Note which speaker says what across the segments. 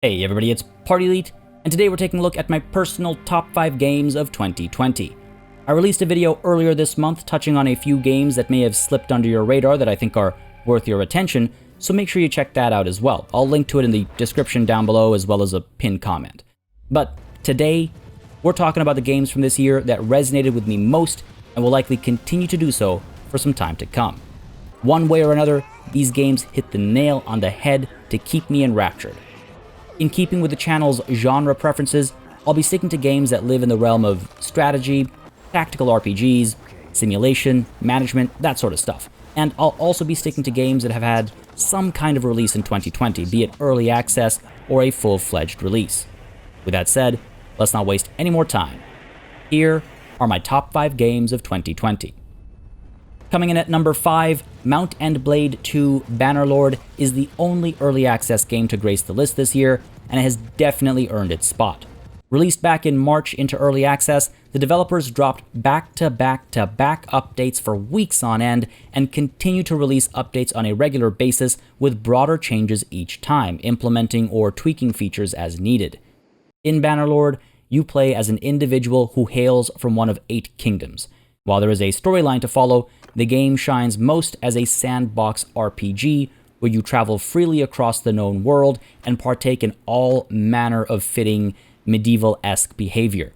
Speaker 1: Hey everybody, it's Party Elite, and today we're taking a look at my personal top 5 games of 2020. I released a video earlier this month touching on a few games that may have slipped under your radar that I think are worth your attention, so make sure you check that out as well. I'll link to it in the description down below as well as a pinned comment. But today, we're talking about the games from this year that resonated with me most and will likely continue to do so for some time to come. One way or another, these games hit the nail on the head to keep me enraptured. In keeping with the channel's genre preferences, I'll be sticking to games that live in the realm of strategy, tactical RPGs, simulation, management, that sort of stuff. And I'll also be sticking to games that have had some kind of release in 2020, be it early access or a full-fledged release. With that said, let's not waste any more time. Here are my top 5 games of 2020. Coming in at number 5, Mount & Blade 2 Bannerlord is the only early access game to grace the list this year, and it has definitely earned its spot. Released back in March into early access, the developers dropped back-to-back-to-back updates for weeks on end and continue to release updates on a regular basis with broader changes each time, implementing or tweaking features as needed. In Bannerlord, you play as an individual who hails from one of 8 kingdoms. While there is a storyline to follow, the game shines most as a sandbox RPG where you travel freely across the known world and partake in all manner of fitting medieval-esque behavior.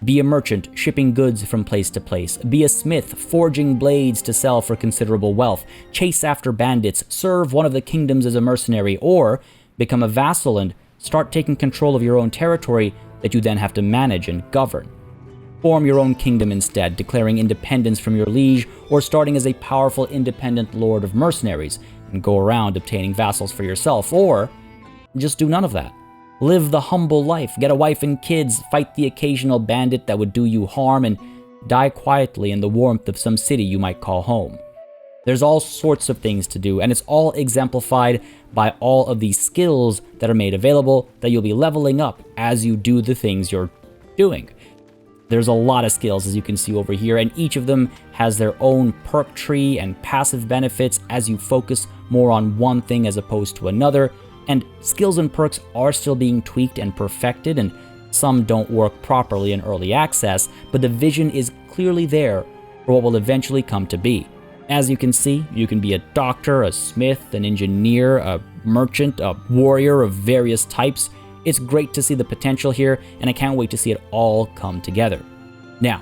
Speaker 1: Be a merchant, shipping goods from place to place. Be a smith, forging blades to sell for considerable wealth. Chase after bandits, serve one of the kingdoms as a mercenary, or become a vassal and start taking control of your own territory that you then have to manage and govern. Form your own kingdom instead, declaring independence from your liege, or starting as a powerful independent lord of mercenaries, and go around obtaining vassals for yourself, or just do none of that. Live the humble life, get a wife and kids, fight the occasional bandit that would do you harm, and die quietly in the warmth of some city you might call home. There's all sorts of things to do, and it's all exemplified by all of these skills that are made available that you'll be leveling up as you do the things you're doing. There's a lot of skills, as you can see over here, and each of them has their own perk tree and passive benefits as you focus more on one thing as opposed to another, and skills and perks are still being tweaked and perfected, and some don't work properly in early access, but the vision is clearly there for what will eventually come to be. As you can see, you can be a doctor, a smith, an engineer, a merchant, a warrior of various types. It's great to see the potential here, and I can't wait to see it all come together. Now,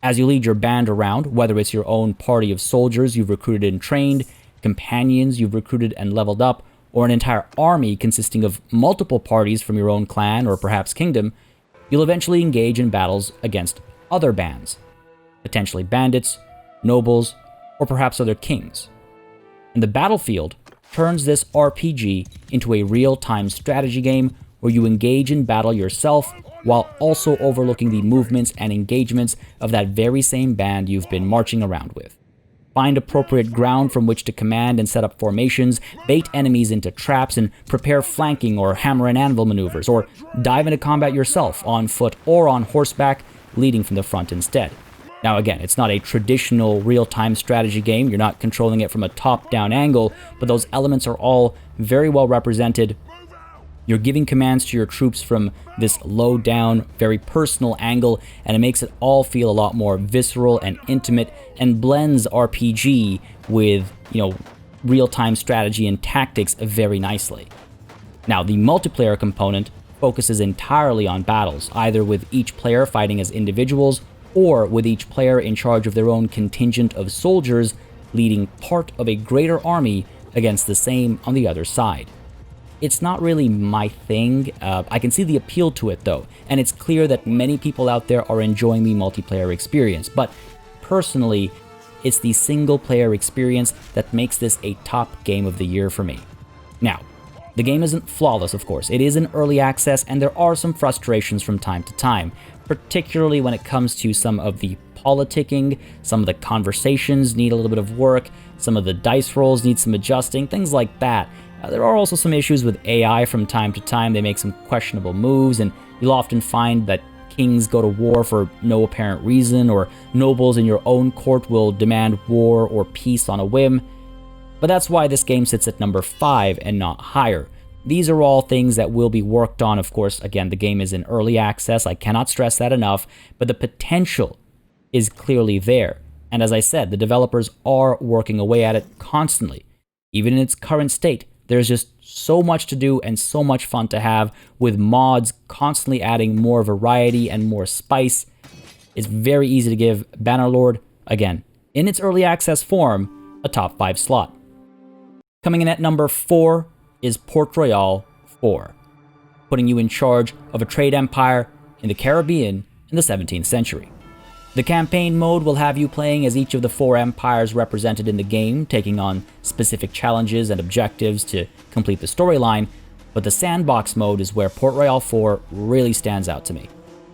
Speaker 1: as you lead your band around, whether it's your own party of soldiers you've recruited and trained, companions you've recruited and leveled up, or an entire army consisting of multiple parties from your own clan or perhaps kingdom, you'll eventually engage in battles against other bands, potentially bandits, nobles, or perhaps other kings. And the battlefield turns this RPG into a real-time strategy game where you engage in battle yourself while also overlooking the movements and engagements of that very same band you've been marching around with. Find appropriate ground from which to command and set up formations, bait enemies into traps, and prepare flanking or hammer and anvil maneuvers, or dive into combat yourself on foot or on horseback, leading from the front instead. Now again, it's not a traditional real-time strategy game, you're not controlling it from a top-down angle, but those elements are all very well represented. You're giving commands to your troops from this low-down, very personal angle, and it makes it all feel a lot more visceral and intimate, and blends RPG with, real-time strategy and tactics very nicely. Now, the multiplayer component focuses entirely on battles, either with each player fighting as individuals, or with each player in charge of their own contingent of soldiers, leading part of a greater army against the same on the other side. It's not really my thing. I can see the appeal to it though, and it's clear that many people out there are enjoying the multiplayer experience, but personally, it's the single player experience that makes this a top game of the year for me. Now, the game isn't flawless, of course. It is in early access, and there are some frustrations from time to time, particularly when it comes to some of the politicking, some of the conversations need a little bit of work, some of the dice rolls need some adjusting, things like that. There are also some issues with AI from time to time. They make some questionable moves, and you'll often find that kings go to war for no apparent reason, or nobles in your own court will demand war or peace on a whim. But that's why this game sits at number 5 and not higher. These are all things that will be worked on. Of course, again, the game is in early access. I cannot stress that enough, but the potential is clearly there. And as I said, the developers are working away at it constantly. Even in its current state, there's just so much to do and so much fun to have, with mods constantly adding more variety and more spice. It's very easy to give Bannerlord, again, in its early access form, a top 5 slot. Coming in at number 4 is Port Royal 4, putting you in charge of a trade empire in the Caribbean in the 17th century. The campaign mode will have you playing as each of the 4 empires represented in the game, taking on specific challenges and objectives to complete the storyline, but the sandbox mode is where Port Royal 4 really stands out to me.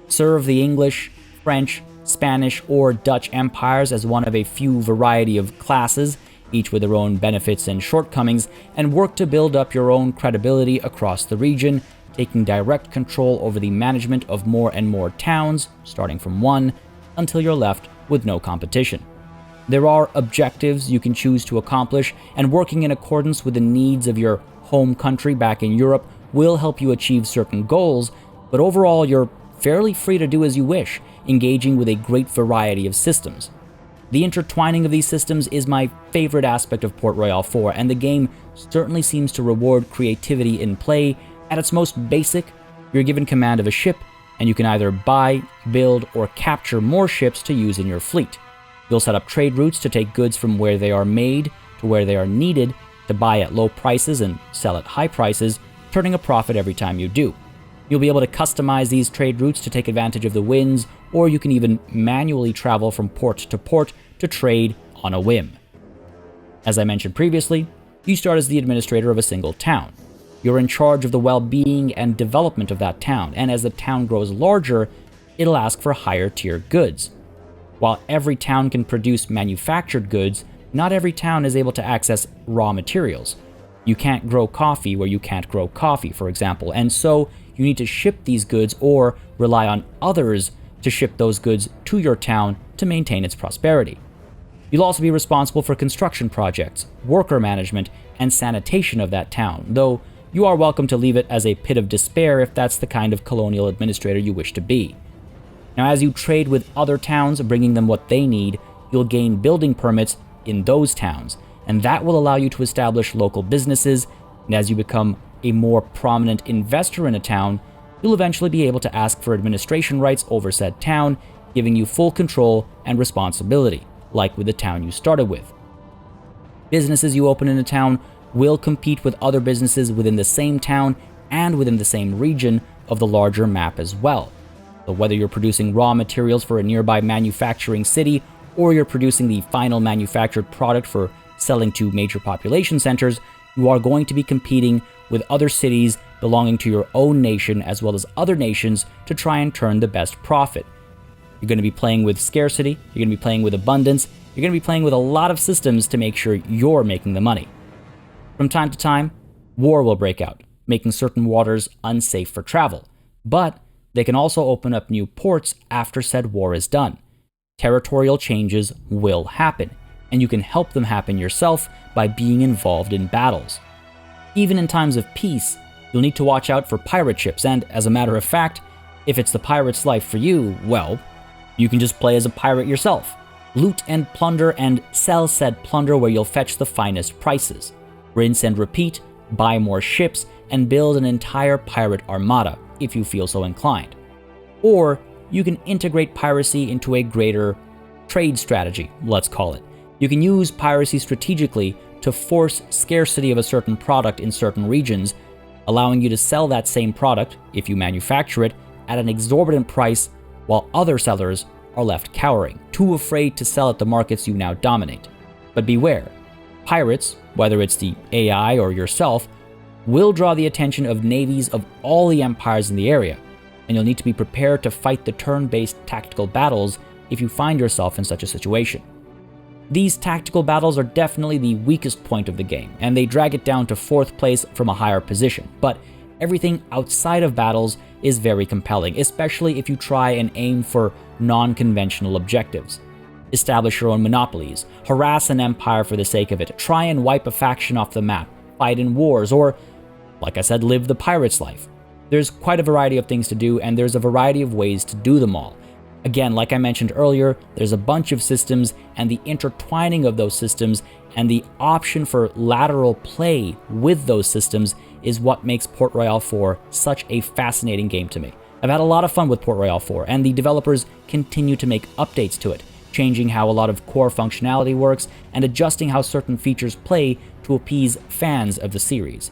Speaker 1: Serve the English, French, Spanish, or Dutch empires as one of a few variety of classes, each with their own benefits and shortcomings, and work to build up your own credibility across the region, taking direct control over the management of more and more towns, starting from 1, until you're left with no competition. There are objectives you can choose to accomplish, and working in accordance with the needs of your home country back in Europe will help you achieve certain goals, but overall you're fairly free to do as you wish, engaging with a great variety of systems. The intertwining of these systems is my favorite aspect of Port Royal 4, and the game certainly seems to reward creativity in play. At its most basic, you're given command of a ship, and you can either buy, build, or capture more ships to use in your fleet. You'll set up trade routes to take goods from where they are made to where they are needed, to buy at low prices and sell at high prices, turning a profit every time you do. You'll be able to customize these trade routes to take advantage of the winds, or you can even manually travel from port to trade on a whim. As I mentioned previously, you start as the administrator of a single town. You're in charge of the well-being and development of that town, and as the town grows larger, it'll ask for higher tier goods. While every town can produce manufactured goods, not every town is able to access raw materials. You can't grow coffee where you can't grow coffee, for example, and so you need to ship these goods or rely on others to ship those goods to your town to maintain its prosperity. You'll also be responsible for construction projects, worker management, and sanitation of that town, though you are welcome to leave it as a pit of despair if that's the kind of colonial administrator you wish to be. Now, as you trade with other towns, bringing them what they need, you'll gain building permits in those towns, and that will allow you to establish local businesses, and as you become a more prominent investor in a town, you'll eventually be able to ask for administration rights over said town, giving you full control and responsibility, like with the town you started with. Businesses you open in a town will compete with other businesses within the same town and within the same region of the larger map as well. So whether you're producing raw materials for a nearby manufacturing city, or you're producing the final manufactured product for selling to major population centers, you are going to be competing with other cities belonging to your own nation as well as other nations to try and turn the best profit. You're going to be playing with scarcity, you're going to be playing with abundance, you're going to be playing with a lot of systems to make sure you're making the money. From time to time, war will break out, making certain waters unsafe for travel, but they can also open up new ports after said war is done. Territorial changes will happen, and you can help them happen yourself by being involved in battles. Even in times of peace, you'll need to watch out for pirate ships, and as a matter of fact, if it's the pirate's life for you, well, you can just play as a pirate yourself. Loot and plunder and sell said plunder where you'll fetch the finest prices. Rinse and repeat, buy more ships, and build an entire pirate armada, if you feel so inclined. Or you can integrate piracy into a greater trade strategy, let's call it. You can use piracy strategically to force scarcity of a certain product in certain regions, allowing you to sell that same product, if you manufacture it, at an exorbitant price, while other sellers are left cowering, too afraid to sell at the markets you now dominate. But beware, pirates, whether it's the AI or yourself, will draw the attention of navies of all the empires in the area, and you'll need to be prepared to fight the turn-based tactical battles if you find yourself in such a situation. These tactical battles are definitely the weakest point of the game, and they drag it down to 4th place from a higher position, but everything outside of battles is very compelling, especially if you try and aim for non-conventional objectives. Establish your own monopolies, harass an empire for the sake of it, try and wipe a faction off the map, fight in wars, or like I said, live the pirate's life. There's quite a variety of things to do, and there's a variety of ways to do them all. Again, like I mentioned earlier, there's a bunch of systems, and the intertwining of those systems and the option for lateral play with those systems is what makes Port Royale 4 such a fascinating game to me. I've had a lot of fun with Port Royale 4, and the developers continue to make updates to it, changing how a lot of core functionality works and adjusting how certain features play to appease fans of the series.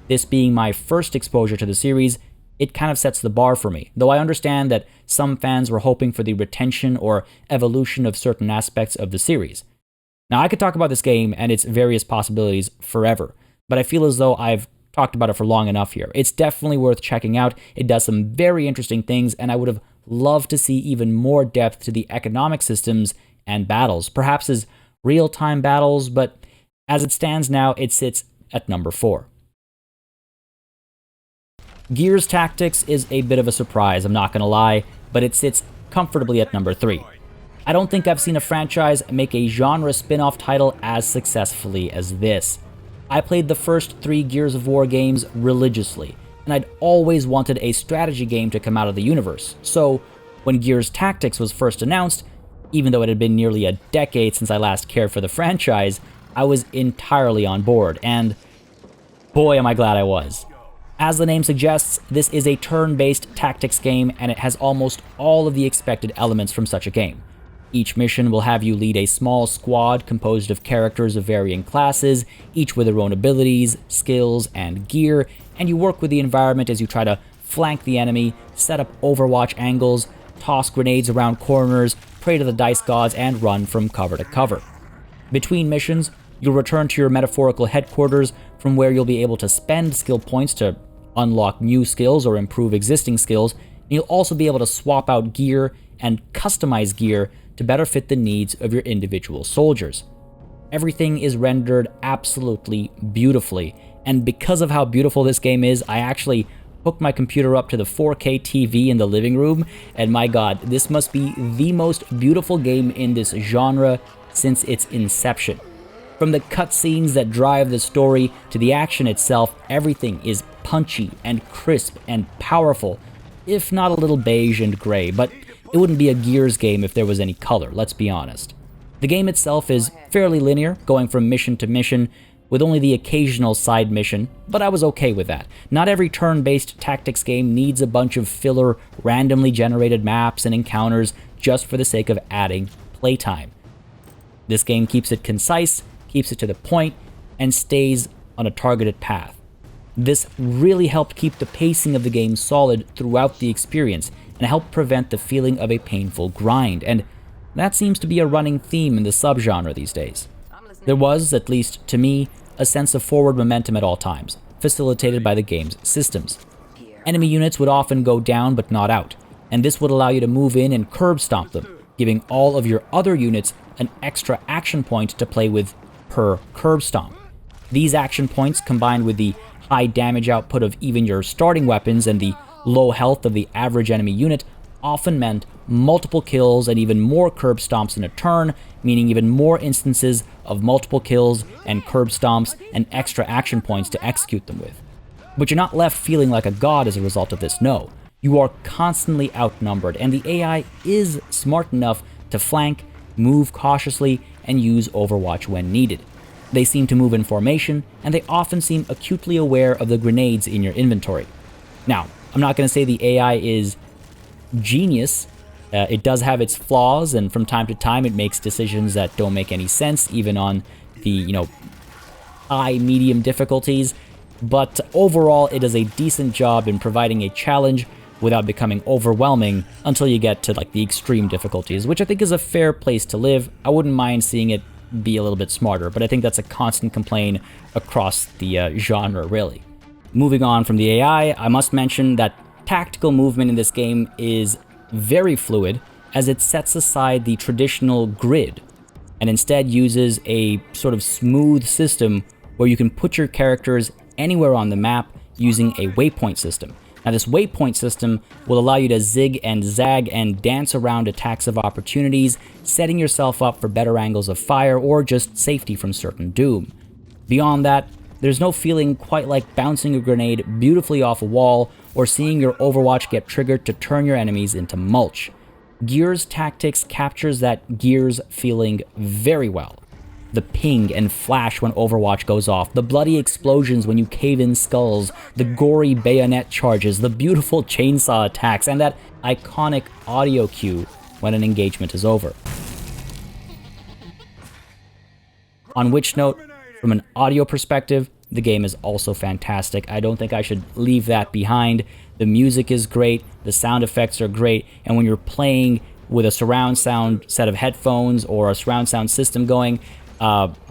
Speaker 1: This being my first exposure to the series, it kind of sets the bar for me, though I understand that some fans were hoping for the retention or evolution of certain aspects of the series. Now, I could talk about this game and its various possibilities forever, but I feel as though I've talked about it for long enough here. It's definitely worth checking out. It does some very interesting things, and I would have loved to see even more depth to the economic systems and battles, perhaps as real-time battles, but as it stands now, it sits at number 4. Gears Tactics is a bit of a surprise, I'm not gonna lie, but it sits comfortably at number 3. I don't think I've seen a franchise make a genre spin-off title as successfully as this. I played the first 3 Gears of War games religiously, and I'd always wanted a strategy game to come out of the universe, so when Gears Tactics was first announced, even though it had been nearly a decade since I last cared for the franchise, I was entirely on board, and boy am I glad I was. As the name suggests, this is a turn-based tactics game, and it has almost all of the expected elements from such a game. Each mission will have you lead a small squad composed of characters of varying classes, each with their own abilities, skills, and gear, and you work with the environment as you try to flank the enemy, set up overwatch angles, toss grenades around corners, pray to the dice gods, and run from cover to cover. Between missions, you'll return to your metaphorical headquarters, from where you'll be able to spend skill points to unlock new skills or improve existing skills, and you'll also be able to swap out gear and customize gear to better fit the needs of your individual soldiers. Everything is rendered absolutely beautifully, and because of how beautiful this game is, I actually hooked my computer up to the 4K TV in the living room, and my god, this must be the most beautiful game in this genre since its inception. From the cutscenes that drive the story to the action itself, everything is punchy and crisp and powerful, if not a little beige and gray, but it wouldn't be a Gears game if there was any color, let's be honest. The game itself is fairly linear, going from mission to mission, with only the occasional side mission, but I was okay with that. Not every turn-based tactics game needs a bunch of filler, randomly generated maps and encounters just for the sake of adding playtime. This game keeps it concise, keeps it to the point, and stays on a targeted path. This really helped keep the pacing of the game solid throughout the experience, and helped prevent the feeling of a painful grind, and that seems to be a running theme in the subgenre these days. There was, at least to me, a sense of forward momentum at all times, facilitated by the game's systems. Enemy units would often go down but not out, and this would allow you to move in and curb stomp them, giving all of your other units an extra action point to play with per curb stomp. These action points, combined with the high damage output of even your starting weapons and the low health of the average enemy unit, often meant multiple kills and even more curb stomps in a turn, meaning even more instances of multiple kills and curb stomps and extra action points to execute them with. But you're not left feeling like a god as a result of this, no. You are constantly outnumbered, and the AI is smart enough to flank, move cautiously, and use Overwatch when needed. They seem to move in formation, and they often seem acutely aware of the grenades in your inventory. Now, I'm not going to say the AI is genius. It does have its flaws, and from time to time it makes decisions that don't make any sense, even on the, high, medium difficulties. But overall, it does a decent job in providing a challenge without becoming overwhelming until you get to the extreme difficulties, which I think is a fair place to live. I wouldn't mind seeing it be a little bit smarter, but I think that's a constant complaint across the genre, really. Moving on from the AI, I must mention that tactical movement in this game is very fluid, as it sets aside the traditional grid and instead uses a sort of smooth system where you can put your characters anywhere on the map using a waypoint system. Now, this waypoint system will allow you to zig and zag and dance around attacks of opportunities, setting yourself up for better angles of fire or just safety from certain doom. Beyond that, There's no feeling quite like bouncing a grenade beautifully off a wall or seeing your Overwatch get triggered to turn your enemies into mulch. Gears Tactics captures that Gears feeling very well. The ping and flash when Overwatch goes off, the bloody explosions when you cave in skulls, the gory bayonet charges, the beautiful chainsaw attacks, and that iconic audio cue when an engagement is over. On which note, from an audio perspective, the game is also fantastic. I don't think I should leave that behind. The music is great, the sound effects are great, and when you're playing with a surround sound set of headphones or a surround sound system going,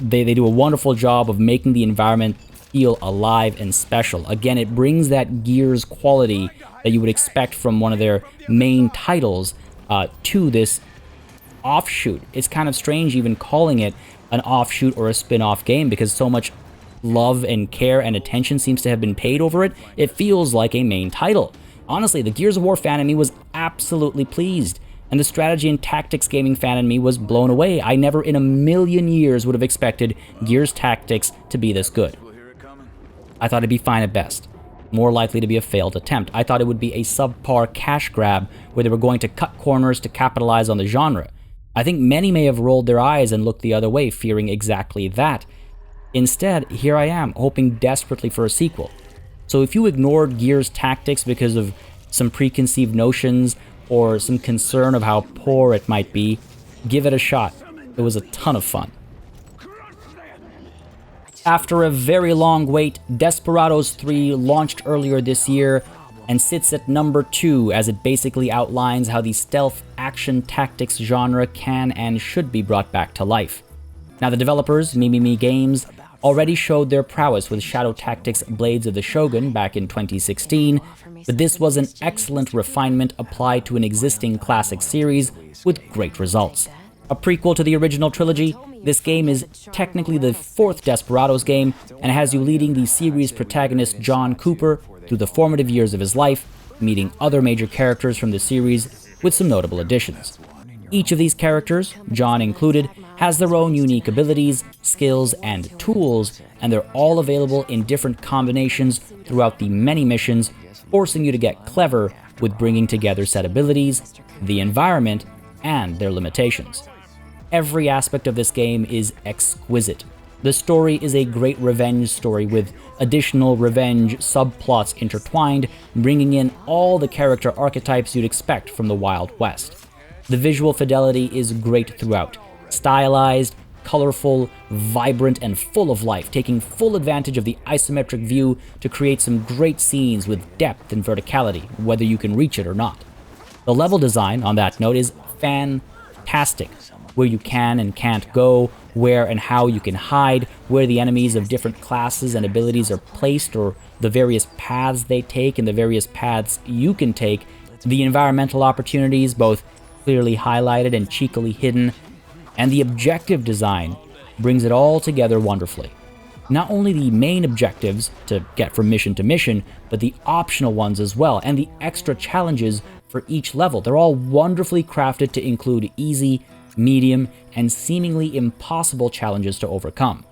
Speaker 1: they do a wonderful job of making the environment feel alive and special. Again, it brings that Gears quality that you would expect from one of their main titles to this offshoot. It's kind of strange even calling it an offshoot or a spin-off game because so much love and care and attention seems to have been paid over it. It feels like a main title. Honestly, the Gears of War fan in me was absolutely pleased, and the strategy and tactics gaming fan in me was blown away. I never in a million years would have expected Gears Tactics to be this good. I thought it'd be fine at best, more likely to be a failed attempt. I thought it would be a subpar cash grab where they were going to cut corners to capitalize on the genre. I think many may have rolled their eyes and looked the other way, fearing exactly that. Instead, here I am, hoping desperately for a sequel. So if you ignored Gears Tactics because of some preconceived notions or some concern of how poor it might be, give it a shot. It was a ton of fun. After a very long wait, Desperados 3 launched earlier this year and sits at number 2 as it basically outlines how the stealth action tactics genre can and should be brought back to life. Now the developers, Mimimi Games, already showed their prowess with Shadow Tactics Blades of the Shogun back in 2016, but this was an excellent refinement applied to an existing classic series with great results. A prequel to the original trilogy, this game is technically the 4th Desperados game and has you leading the series protagonist John Cooper through the formative years of his life, meeting other major characters from the series with some notable additions. Each of these characters, John included, has their own unique abilities, skills, and tools, and they're all available in different combinations throughout the many missions, forcing you to get clever with bringing together said abilities, the environment, and their limitations. Every aspect of this game is exquisite. The story is a great revenge story with additional revenge subplots intertwined, bringing in all the character archetypes you'd expect from the Wild West. The visual fidelity is great throughout, stylized, colorful, vibrant, and full of life, taking full advantage of the isometric view to create some great scenes with depth and verticality, whether you can reach it or not. The level design, on that note, is fantastic. Where you can and can't go, where and how you can hide, where the enemies of different classes and abilities are placed, or the various paths they take and the various paths you can take, the environmental opportunities, both clearly highlighted and cheekily hidden, and the objective design brings it all together wonderfully. Not only the main objectives to get from mission to mission, but the optional ones as well, and the extra challenges for each level. They're all wonderfully crafted to include easy, medium, and seemingly impossible challenges to overcome.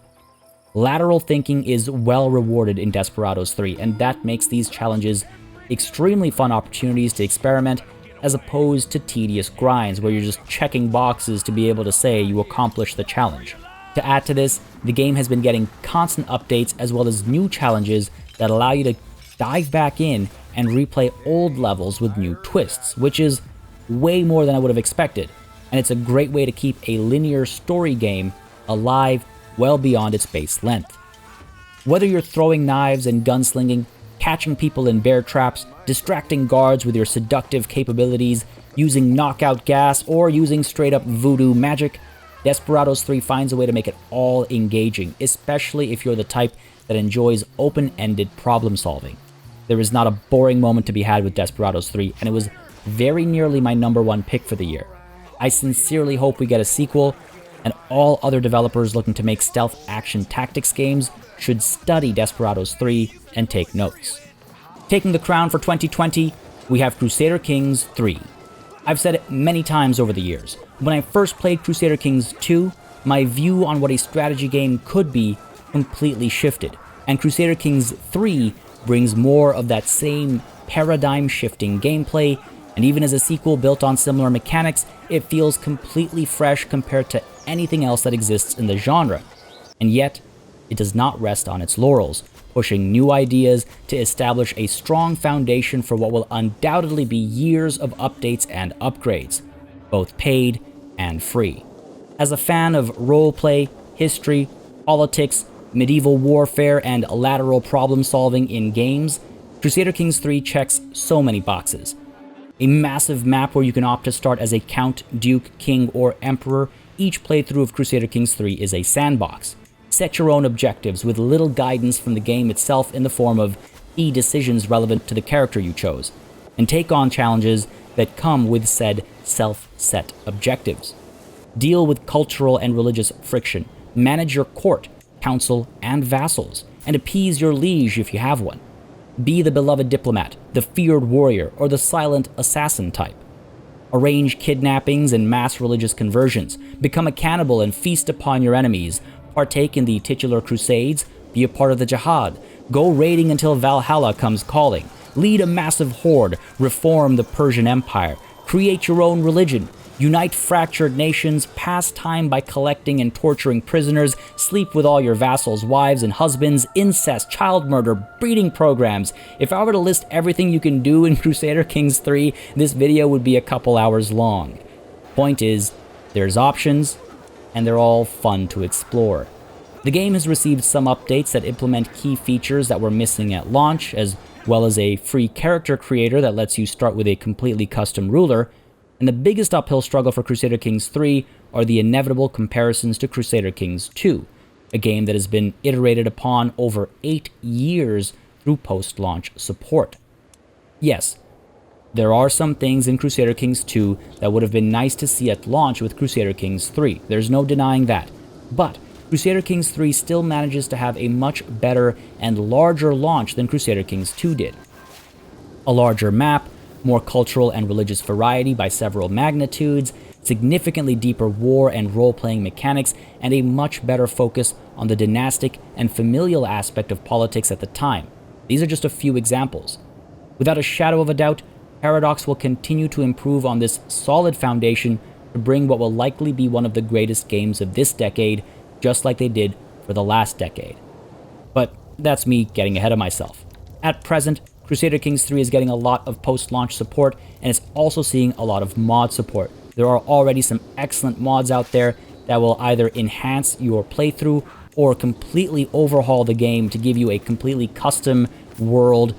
Speaker 1: Lateral thinking is well rewarded in Desperados 3, and that makes these challenges extremely fun opportunities to experiment as opposed to tedious grinds where you're just checking boxes to be able to say you accomplished the challenge. To add to this, the game has been getting constant updates as well as new challenges that allow you to dive back in and replay old levels with new twists, which is way more than I would have expected. And it's a great way to keep a linear story game alive well beyond its base length. Whether you're throwing knives and gunslinging, catching people in bear traps, distracting guards with your seductive capabilities, using knockout gas, or using straight up voodoo magic, Desperados 3 finds a way to make it all engaging, especially if you're the type that enjoys open-ended problem solving. There is not a boring moment to be had with Desperados 3, and it was very nearly my #1 pick for the year. I sincerely hope we get a sequel, and all other developers looking to make stealth action tactics games should study Desperados 3 and take notes. Taking the crown for 2020, we have Crusader Kings 3. I've said it many times over the years. When I first played Crusader Kings 2, my view on what a strategy game could be completely shifted. and Crusader Kings 3 brings more of that same paradigm-shifting gameplay, and even as a sequel built on similar mechanics, it feels completely fresh compared to anything else that exists in the genre. And yet, it does not rest on its laurels, pushing new ideas to establish a strong foundation for what will undoubtedly be years of updates and upgrades, both paid and free. As a fan of roleplay, history, politics, medieval warfare, and lateral problem-solving in games, Crusader Kings 3 checks so many boxes. A massive map where you can opt to start as a count, duke, king, or emperor. Each playthrough of Crusader Kings 3 is a sandbox. Set your own objectives with little guidance from the game itself in the form of key decisions relevant to the character you chose, and take on challenges that come with said self-set objectives. Deal with cultural and religious friction, manage your court, council, and vassals, and appease your liege if you have one. Be the beloved diplomat, the feared warrior, or the silent assassin type. Arrange kidnappings and mass religious conversions, become a cannibal and feast upon your enemies, partake in the titular crusades, be a part of the jihad, go raiding until Valhalla comes calling, lead a massive horde, reform the Persian Empire, create your own religion, unite fractured nations, pass time by collecting and torturing prisoners, sleep with all your vassals' wives and husbands, incest, child murder, breeding programs. If I were to list everything you can do in Crusader Kings 3, this video would be a couple hours long. Point is, there's options, and they're all fun to explore. The game has received some updates that implement key features that were missing at launch, as well as a free character creator that lets you start with a completely custom ruler. And the biggest uphill struggle for Crusader Kings 3 are the inevitable comparisons to Crusader Kings 2, a game that has been iterated upon over 8 years through post-launch support. Yes, there are some things in Crusader Kings 2 that would have been nice to see at launch with Crusader Kings 3. There's no denying that. But Crusader Kings 3 still manages to have a much better and larger launch than Crusader Kings 2 did. A larger map, more cultural and religious variety by several magnitudes, significantly deeper war and role-playing mechanics, and a much better focus on the dynastic and familial aspect of politics at the time. These are just a few examples. Without a shadow of a doubt, Paradox will continue to improve on this solid foundation to bring what will likely be one of the greatest games of this decade, just like they did for the last decade. But that's me getting ahead of myself. At present, Crusader Kings 3 is getting a lot of post-launch support, and it's also seeing a lot of mod support. There are already some excellent mods out there that will either enhance your playthrough or completely overhaul the game to give you a completely custom world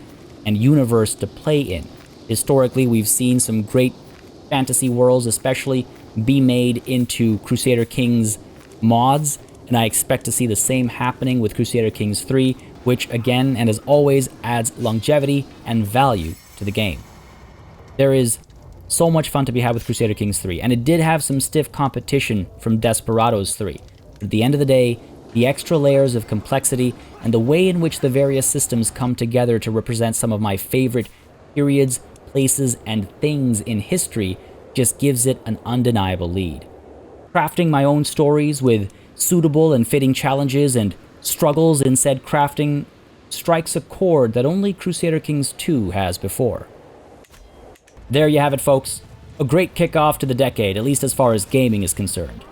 Speaker 1: and universe to play in. Historically, we've seen some great fantasy worlds especially be made into Crusader Kings mods, and I expect to see the same happening with Crusader Kings 3, which again, and as always, adds longevity and value to the game. There is so much fun to be had with Crusader Kings 3, and it did have some stiff competition from Desperados 3. But at the end of the day, the extra layers of complexity and the way in which the various systems come together to represent some of my favorite periods, places, and things in history just gives it an undeniable lead. Crafting my own stories with suitable and fitting challenges and struggles in said crafting strikes a chord that only Crusader Kings 2 has before. There you have it, folks. A great kickoff to the decade, at least as far as gaming is concerned.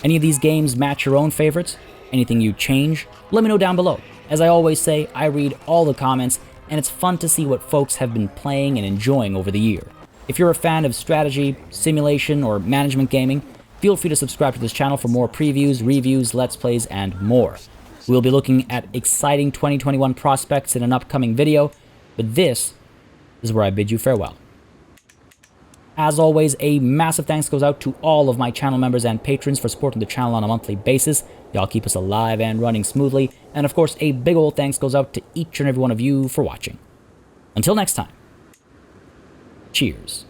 Speaker 1: Any of these games match your own favorites? Anything you change? Let me know down below. As I always say, I read all the comments, and it's fun to see what folks have been playing and enjoying over the year. If you're a fan of strategy, simulation, or management gaming, feel free to subscribe to this channel for more previews, reviews, let's plays, and more. We'll be looking at exciting 2021 prospects in an upcoming video, but this is where I bid you farewell. As always, a massive thanks goes out to all of my channel members and patrons for supporting the channel on a monthly basis. Y'all keep us alive and running smoothly. And of course, a big old thanks goes out to each and every one of you for watching. Until next time, cheers.